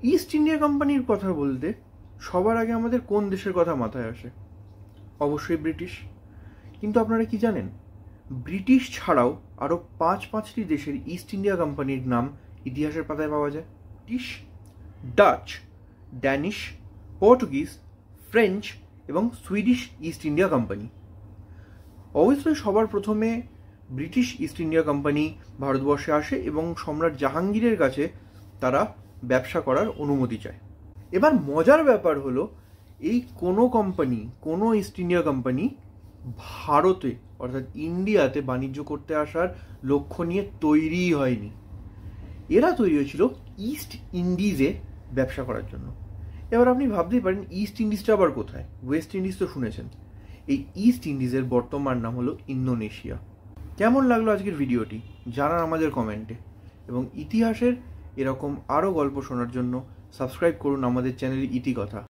East India কোম্পানির কথা বলতে সবার আগে আমাদের কোন দেশের কথা মাথায় আসে? অবশ্যই ব্রিটিশ। কিন্তু আপনারা কি জানেন, ব্রিটিশ ছাড়াও আরও পাঁচটি দেশের ইস্ট ইন্ডিয়া কোম্পানির নাম ইতিহাসের পাতায় পাওয়া যায়। British, Dutch, Danish, Portuguese, French এবং সুইডিশ ইস্ট ইন্ডিয়া কোম্পানি। অবশ্যই সবার প্রথমে ব্রিটিশ ইস্ট ইন্ডিয়া কোম্পানি ভারতবর্ষে আসে এবং সম্রাট জাহাঙ্গীরের কাছে তারা ব্যবসা করার অনুমতি চায়। এবার মজার ব্যাপার হলো, এই কোনো ইস্ট ইন্ডিয়া কোম্পানি ভারতে অর্থাৎ ইন্ডিয়াতে বাণিজ্য করতে আসার লক্ষ্য নিয়ে তৈরিই হয়নি। এরা তৈরি হয়েছিল ইস্ট ইন্ডিজে ব্যবসা করার জন্য। এবার আপনি ভাবতেই পারেন, ইস্ট ইন্ডিজটা আবার কোথায়? ওয়েস্ট ইন্ডিজ তো শুনেছেন। এই ইস্ট ইন্ডিজের বর্তমান নাম হলো ইন্দোনেশিয়া। কেমন লাগলো আজকের ভিডিওটি জানান আমাদের কমেন্টে, এবং ইতিহাসের এরকম আরও গল্প শোনার জন্য সাবস্ক্রাইব করুন আমাদের চ্যানেল ইতিকথা।